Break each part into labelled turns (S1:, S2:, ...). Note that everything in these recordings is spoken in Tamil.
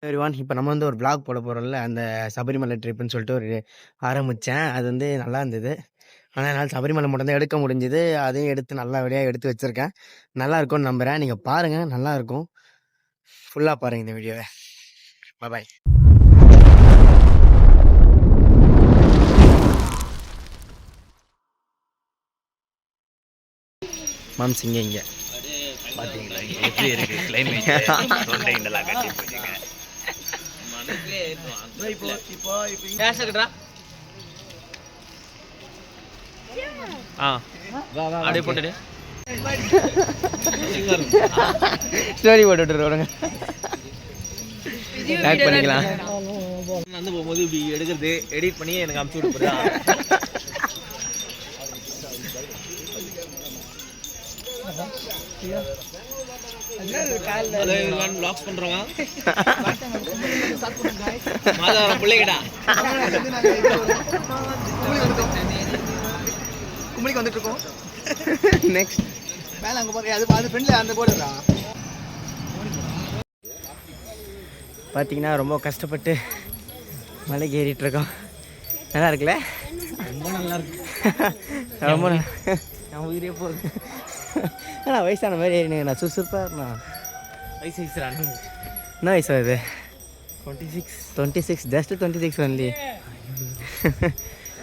S1: எவ்ரிவான் இப்போ நம்ம வந்து ஒரு விளாக் போட போகிறோம்ல அந்த சபரிமலை ட்ரிப்புன்னு சொல்லிட்டு ஒரு ஆரம்பித்தேன். அது வந்து நல்லா இருந்தது. ஆனால் என்னால் சபரிமலை மட்டும் தான் எடுக்க முடிஞ்சுது. அதையும் எடுத்து நல்லபடியாக எடுத்து வச்சுருக்கேன். நல்லா இருக்கும்னு நம்புகிறேன். நீங்கள் பாருங்கள், நல்லாயிருக்கும். ஃபுல்லாக பாருங்கள் இந்த வீடியோவை. பாய். மாம்ஸ் இங்கே
S2: பார்த்தீங்களா எப்படி இருக்கு கிளைமேட் தொண்டைண்டெல்லாம் கட்டி போச்சுங்க. அப்படியே போட்டுட்டு
S1: ஸ்டோரி போட்டு விட்டுருவாங்க. ஆட் பண்ணிக்கலாம்.
S2: வந்து போகும்போது இப்படி எடுக்கிறது எடிட் பண்ணி எனக்கு அமுச்சு விட்டுறா. வ்ளாக்ஸ் பண்றோம் மாதவரம் பிள்ளைகிட்டா
S3: கும்பலிக்கு வந்துட்டு இருக்கோம்.
S1: நெக்ஸ்ட்
S3: மேலே அங்கே போகிற அது ஃப்ரெண்டில் அந்த போடுறா.
S1: பார்த்தீங்கன்னா ரொம்ப கஷ்டப்பட்டு மலைக்கு ஏறிட்டு இருக்கோம். நல்லா இருக்குல்ல?
S2: ரொம்ப நல்லா இருக்கு.
S1: ரொம்ப
S2: நான் உயிரே போகுது.
S1: ஆனால் வயசான மாதிரி ஏறினுங்க. நான் சுறுசுறுப்பாக இருந்தேன்.
S2: வயசு
S1: என்ன வயசு ஆகுது? 26 ஜஸ்ட் 26 ஒன்லி.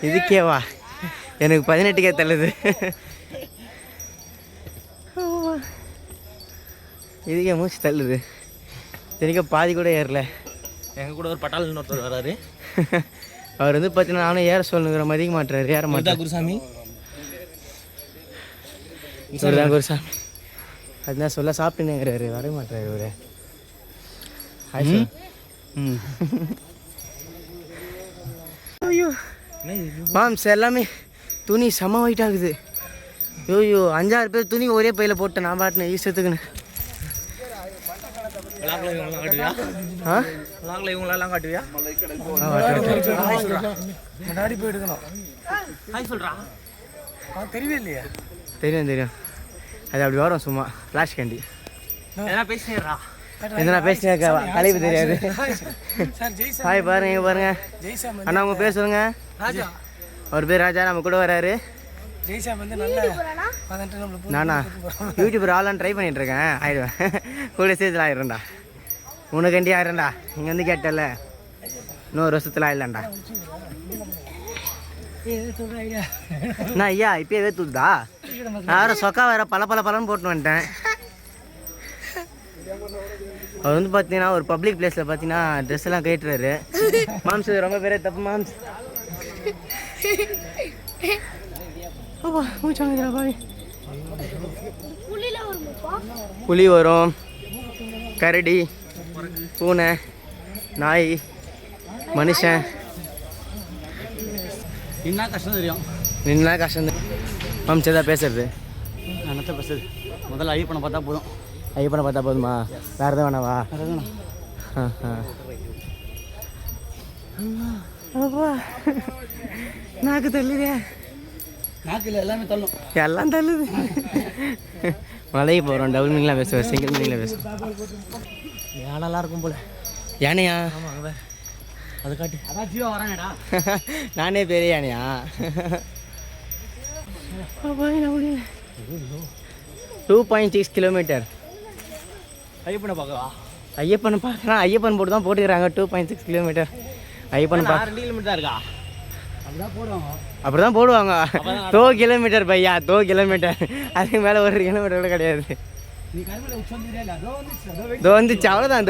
S1: இதுக்கேவா? எனக்கு 18க்கே தள்ளுது. இதுக்கே மூச்சு தள்ளுது. தினைக்கும் பாதி கூட ஏறல.
S2: எங்கள் கூட ஒரு பட்டாள இன்னொருத்தர் வராரு.
S1: அவர் வந்து பார்த்தீங்கன்னா நானும் ஏற சொல்லுங்கிற மதிக்க மாட்டுறாரு. ஏற மாட்டேன்.
S2: குருசாமி
S1: தான் குருசாமி அதுதான் சொல்ல சாப்பிட்டுங்கிறாரு. வர மாட்டாரு இவரு. ஐயோ மாம்ஸ் எல்லாமே துணி செம்ம ஒயிட் ஆகுது. ஐயோ 5-6 பேர் துணி ஒரே பையில போட்டேன். நான் பாட்டினேன் ஈசத்துக்குன்னு.
S2: இவங்களெல்லாம் காட்டுவியா?
S3: முன்னாடி போய் எடுக்கணும்.
S2: சொல்றான்
S3: தெரியவே இல்லையா?
S1: தெரியும். அது அப்படி வரும் சும்மா ஃப்ளாஷ் கேண்டி.
S2: எதனா பேசினேரா?
S1: எதனா பேசினேன் கலைப்பு தெரியாது. ஹாய் பாருங்க பாருங்க அண்ணா உங்கள் பேர் சொல்லுங்க. அவர் பேர் ராஜா. நம்ம கூட வராரு. நானா யூடியூபர் ஆளான்னு ட்ரை பண்ணிட்டு இருக்கேன். ஆயிடுவேன். கூட சேர்த்துல ஆயிடும்டா. உனக்கண்டி ஆயிடும்டா. இங்கே வந்து கேட்டல இன்னொரு வருஷத்தில் ஆயிடலாம்டா. நான் ஐயா இப்பயே வேத்துதா? யாரும் சொக்கா வேற பலன்னு போட்டு வந்துட்டேன். அவர் வந்து பார்த்தீங்கன்னா ஒரு பப்ளிக் பிளேஸில் பார்த்தீங்கன்னா ட்ரெஸ் எல்லாம் கேட்டுறாரு. மாம்ஸ் ரொம்ப பேரே தப்பு மாம்ஸ். புலி வரும், கரடி, பூனை, நாய், மனுஷன்.
S2: என்ன கஷ்டம் தெரியும்?
S1: நின்னா கஷ்டம். மாம்ஸ் எதாவது பேசுறது
S2: என்னத்த பேசுறது? முதல்ல ஐயப்பனை பார்த்தா போதும்.
S1: ஐயப்பனை பார்த்தா போதுமா? வேறு எதுவும் வேணாவா? நாக்கு தள்ளுதே.
S2: நாக்கில் எல்லாமே தள்ளும்.
S1: எல்லாம் தள்ளுது. மலைக்கு போகிறோம். டபுள் மீனிங்லாம் பேசுவேன், சிங்கிள் மீனிங்கில் பேசுவேன்.
S2: யானெல்லாம் இருக்கும் போல.
S1: யானையா?
S2: ஆமாம் அது காட்டு. அதான் ஜீவா வராங்கடா.
S1: நானே பெரிய யானையா? 2.6 கிலோமீட்டர்.
S2: ஐயப்பனை பார்க்கவா?
S1: ஐயப்பனை பார்க்கலாம். ஐயப்பன் போட்டு தான் போட்டுக்கிறாங்க 2.6 கிலோமீட்டர். ஐயப்பன்
S2: 2 கிலோமீட்டர் இருக்கா?
S1: அப்படி தான் போடுவாங்க. 2 கிலோமீட்டர் பையா, 2 கிலோமீட்டர். அதுக்கு மேலே 1 கிலோமீட்டர் கூட கிடையாது. வந்துச்சு அவ்வளோதான்.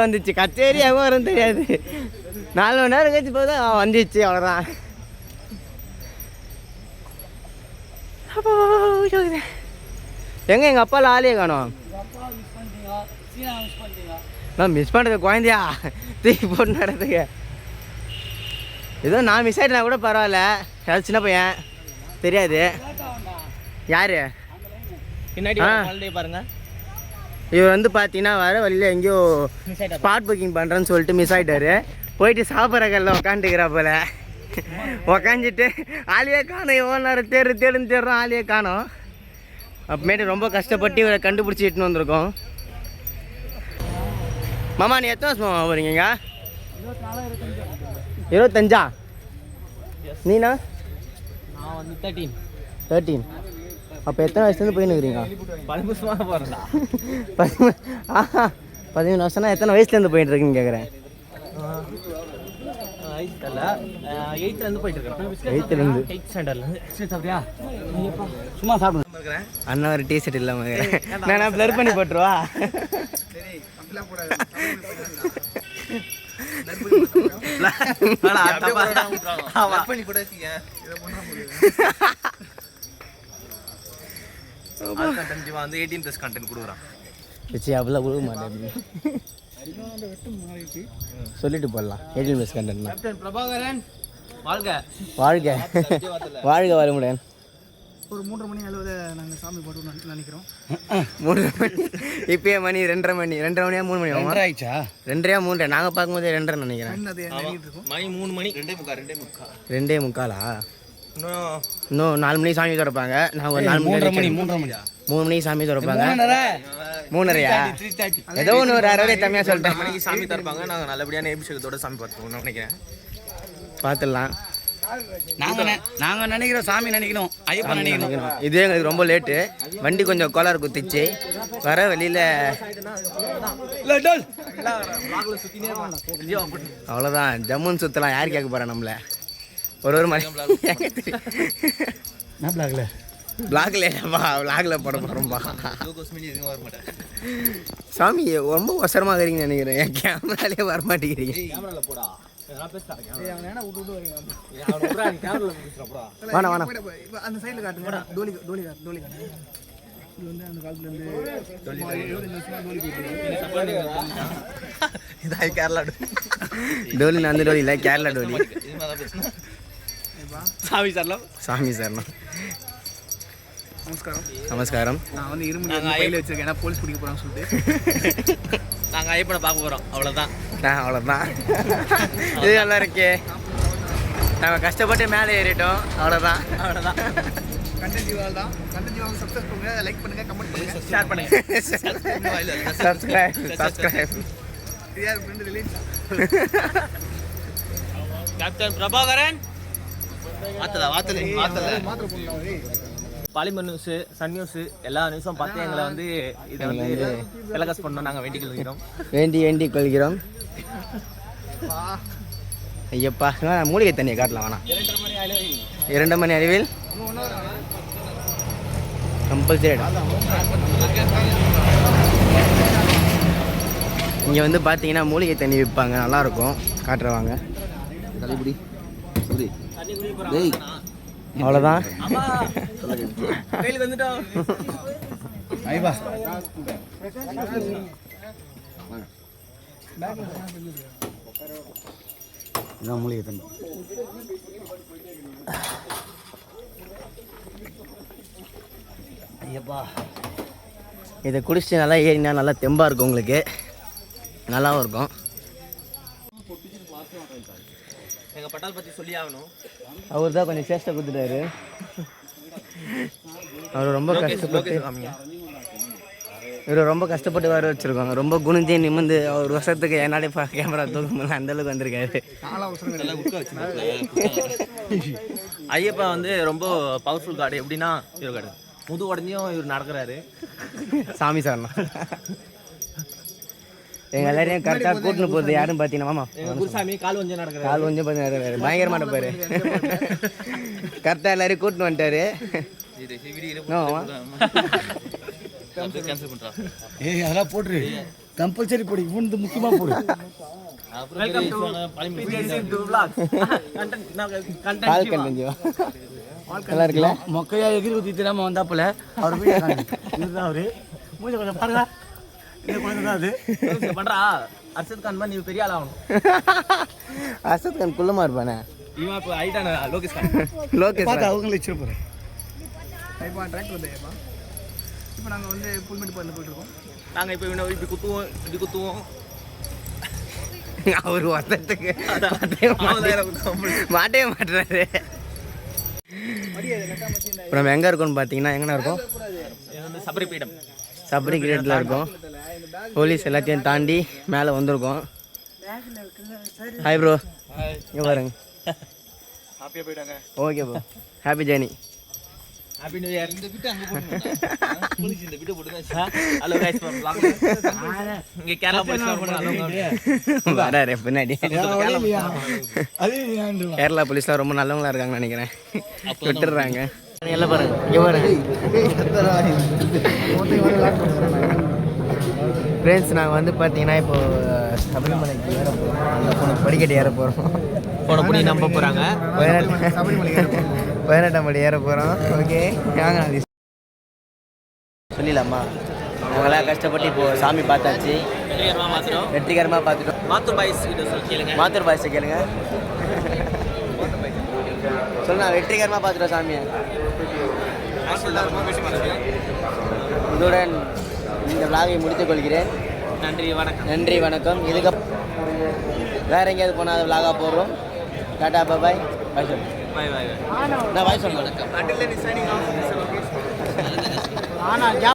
S1: வந்துச்சு. கச்சேரி எவ்வளோ வரும் தெரியாது. 4 மணி நேரம் கழிச்சு போதா வந்துச்சு அவ்வளோதான். எங்கள் அப்பாவில் ஆளையே காணோம். நான் மிஸ் பண்ணுறது குழந்தையா தூக்கி போட்டு நடத்துக்க. ஏதோ நான் மிஸ் ஆகிட்டேனா கூட பரவாயில்ல. யாரும் சின்ன பையன் தெரியாது. யார்
S2: பின்னாடி பாருங்க.
S1: இவர் வந்து பார்த்தீங்கன்னா வர வழியில் எங்கேயோ ஸ்பாட் புக்கிங் பண்ணுறேன்னு சொல்லிட்டு மிஸ் ஆகிட்டாரு. போயிட்டு சாப்பிட்ற கல்ல உக்காந்துக்கிறா போல. உக்காந்துட்டு ஆளையே காணும். எவ்வளோ நேரம் தேடுறோம், ஆளையே காணும். அப்புறமேட்டு ரொம்ப கஷ்டப்பட்டு இவரை கண்டுபிடிச்சி இட்டுன்னு வந்திருக்கோம். மாமா நீ எத்தனை வருஷம் மாமா போகிறீங்க? 25. நீனா?
S2: நான் வந்து
S1: 13. அப்போ எத்தனை வயசுலேருந்து போயின்னு இருக்கிறீங்க?
S2: 10 வருஷமாக போகிறேன்டா.
S1: 13 வருஷம்னா எத்தனை வயசுலேருந்து போயிட்டு இருக்கீங்கன்னு கேட்குறேன்.
S2: வயசுல 8லேருந்து போயிட்டு இருக்கேன்.
S1: 8லேருந்து
S2: 8th ஸ்டாண்டர்ட்லேருந்து. சாப்பிட்டியா?
S3: சும்மா சாப்பிடுங்க.
S1: அண்ணா ஒரு டிஷர்ட் இல்லாமல் நான் ப்ளர் பண்ணி போட்டுருவா.
S2: வந்து 18+ கண்டென்ட் கொடுக்குறான்.
S1: அவ்வளோ கொடுக்க மாட்டேன் சொல்லிட்டு போடலாம். 18+ கண்டென்ட்.
S2: கேப்டன் பிரபாகரன் வாழ்க
S1: வாழ்க வாழ்க வளமுடன்.
S3: ஒரு 3:30 மணி அளவில் நாங்கள் சாமி போட்டு நினைக்கிறோம்.
S1: 3 மணி இப்பயே மணி 2:30 மணி 2:30 மணியா 3 மணி ஆகும்.
S3: ஆயிடுச்சா?
S1: 2:30 3 நாங்கள் பார்க்கும்போது 2:30 நினைக்கிறேன்.
S3: அது நினைக்கிட்டு இருக்கோம்.
S2: மணி 3 மணி
S1: 2:45. இன்னும் 4 மணிக்கு சாமி திறப்பாங்க. நாங்கள் ஒரு 4 மணி 3 மணிக்கு சாமி திறப்பாங்க. 3:30யா? ஏதோ ஒன்று ஒரு 6 தம்மியாக சொல்லிட்டேன்.
S2: மணிக்கு சாமி தரப்பாங்க. நாங்கள் நல்லபடியான அபிஷேகத்தோட சாமி பார்த்துக்கோம் நினைக்கிறேன்.
S1: பார்த்துடலாம்.
S3: நாங்கள் நினைக்கிறோம் சாமி நினைக்கணும், ஐயப்பன் நினைக்கணும்.
S1: இது எங்களுக்கு ரொம்ப லேட்டு. வண்டி கொஞ்சம் கோளாறு குத்திச்சு. வர வழியில் அவ்வளோதான். ஜம்முன்னு சுற்றலாம். யார் கேட்க போகிறா நம்மளை? ஒரு மணி பிளாக்ல போட போகிறோம்பா. சாமி ரொம்ப அவசரமாக இருக்கிறீங்கன்னு நினைக்கிறேன். என் கேமராலே வரமாட்டேங்கிறீங்க. வேணா
S3: அந்த சைடில் காட்டுங்க. டோலி காட்டு. இது வந்து அந்த காலத்துலேருந்து
S2: கேரளா
S1: டோலி. அந்த டோலி இல்லை, கேரளா டோலி.
S2: சாமி சரணம்.
S1: நமஸ்காரம்.
S3: நான் வந்து இரும்பு கையில் வச்சிருக்கேன். ஏன்னா போலீஸ் பிடிக்க போகிறான்னு சொல்லிட்டு
S2: நாங்கள் ஐயப்பனை பார்க்க போகிறோம். அவ்வளோதான்.
S1: இது நல்லா இருக்கே. நம்ம கஷ்டப்பட்டு மேலே ஏறிட்டோம். அவ்வளோதான்.
S3: கண்டென்ட் ஜீவால் தான். கண்டென்ட் ஜீவால் சப்ஸ்கிரைப் பண்ணுங்க, லைக் பண்ணுங்க, கமெண்ட் பண்ணுங்க,
S2: ஷேர் பண்ணுங்க.
S1: சப்ஸ்கிரைப்.
S3: இது யார் ஃப்ரெண்ட் ரிலீஸ்?
S2: கேப்டன் பிரபாகரன் மாத்தல
S3: மாத்திரை போடலாம்.
S2: பாலிமர் நியூஸு, சன் நியூஸு எல்லா நியூஸும் பார்த்து எங்களை வந்து இதை வந்து டெலகாஸ்ட் பண்ணோம். நாங்கள் வேண்டி கொள்கிறோம். ஐயப்பா மூலிகை தண்ணியை காட்டலாம். வேணாம். 2:30 மணி அளவில் கம்பல்சரி. இங்கே வந்து பார்த்தீங்கன்னா மூலிகை தண்ணி விற்பாங்க. நல்லாயிருக்கும். காட்டுறவாங்க. அவ்வளோதான்.
S3: மூலிகை தண்ணி ஐயப்பா.
S1: இதை குடிச்சிட்டு நல்லா ஏறினா நல்லா தெம்பாக இருக்கும். உங்களுக்கு நல்லாவும் இருக்கும்.
S2: எங்கள் பட்டால் பற்றி சொல்லி ஆகணும்.
S1: அவர் தான் கொஞ்சம் சேஷ்டை கொடுத்துட்டாரு. அவர் ரொம்ப கஷ்டப்பட்டு வர வச்சுருக்காங்க. ரொம்ப குனிஞ்சே நிமிந்து ஒரு வருஷத்துக்கு என்னாலே கேமரா தூக்கம் அந்தளவுக்கு வந்திருக்காரு.
S2: ஐயப்பா வந்து ரொம்ப பவர்ஃபுல் கார்டு. எப்படின்னா இவர் கார்டு முது உடஞ்சியும் இவர் நடக்கிறாரு.
S1: சாமி சார்ண்ணா எங்கள் எல்லாரையும் கரெக்டாக கூட்டின்னு போகுது. யாரும் பார்த்தீங்கன்னா மாமா
S2: குருசாமி கால் கொஞ்சம் நடக்கிறாரு.
S1: கால் கொஞ்சம் பார்த்து நடக்கிறாரு. பயங்கரமாக நடப்பாரு. கரெக்டாக எல்லாரையும் கூட்டின்னு வந்துட்டாரு.
S3: அதெல்லாம் போட்டுரு. கம்பல்சரி போடு. இவனுக்கு முக்கியமாக போடு.
S1: நல்லா இருக்குல்ல?
S3: மொக்கையா எகிரி ஊற்றி தெரியாமல் வந்தாப்புல அவர் இதுதான் அவரு. மூஞ்ச கொஞ்சம் பாருங்க.
S2: பண்றா அர்ஷத் கான் நீ பெரிய ஆள் ஆகணும்.
S1: அர்ஷத் கான் குள்ளமா இருப்பானே.
S2: இவன் இப்போ ஐட்டான லோகேஷ் கான்.
S3: பார்த்து அவங்களே வச்சிட போகிறேன். இப்போ ட்ராக்டர் வந்தேப்பா. இப்போ நாங்கள் வந்து புல்மெட்டு பாட்டில் போயிட்டுருக்கோம்.
S2: நாங்கள் இப்போ இப்படி குத்துவோம்.
S1: அவர் வருஷத்துக்கு மாட்டே மாட்டுறாரு. இப்போ நம்ம எங்கே இருக்கோம்னு பார்த்தீங்கன்னா எங்கண்ணா இருக்கோம்?
S2: சபரி பீடம்.
S1: சபரி கிரேட்டில் இருக்கோம். போலீஸ் எல்லாத்தையும் தாண்டி மேலே வந்திருக்கோம். Hi bro. இங்கே பாருங்க.
S3: ஹாப்பியாக போயிட்டாங்க.
S1: Okay bro. Happy journey.
S2: Happy new year. இந்த வீட்டு அங்க போடுங்க. போலீஸ் இந்த வீட்டு போடுங்க. Hello guys vlog. இங்க கேரளா போலீஸ் ரொம்ப
S1: வராரு பின்னாடி.
S3: அது
S1: கேரளா போலீஸ்லாம் ரொம்ப நல்லவங்களா இருக்காங்கன்னு நினைக்கிறேன். விட்டுடுறாங்க. எல்லாம் பாருங்க. இங்கே பாருங்க. ஃப்ரெண்ட்ஸ் நாங்கள் வந்து பார்த்தீங்கன்னா இப்போ சபரிமலைக்கு ஏற போகிறோம். அந்த பொண்ணு படிக்கட்டு ஏற போகிறோம்.
S2: போன புடி நம்ப போறாங்க.
S1: பதினெட்டாம் படி ஏற போகிறோம். ஓகே வாங்க சொல்லிடலாமா? நாங்களாம் கஷ்டப்பட்டு இப்போது சாமி பார்த்தாச்சு. வெற்றிகரமாக பார்த்துட்டோம்.
S2: மாத்தூர் பாய்ஸ் கிட்ட சொல்லி கேளுங்க.
S1: மாத்தூர் பாய்ஸ் கேளுங்க. சொல்லுண்ணா வெற்றிகரமாக பார்த்துட்டோம் சாமியை. இதுடன் இந்த விளாகை முடித்துக் கொள்கிறேன்.
S2: நன்றி வணக்கம்.
S1: நன்றி வணக்கம். இதுக்கப்புறம் வேற எங்கேயாவது போனால் அது விளாகாக போடுறோம். டாடா பாய். பாய் சொல்லு.
S2: Bye bye.
S1: நான் பாய் சொல்லுங்கள்.
S3: until then signing off.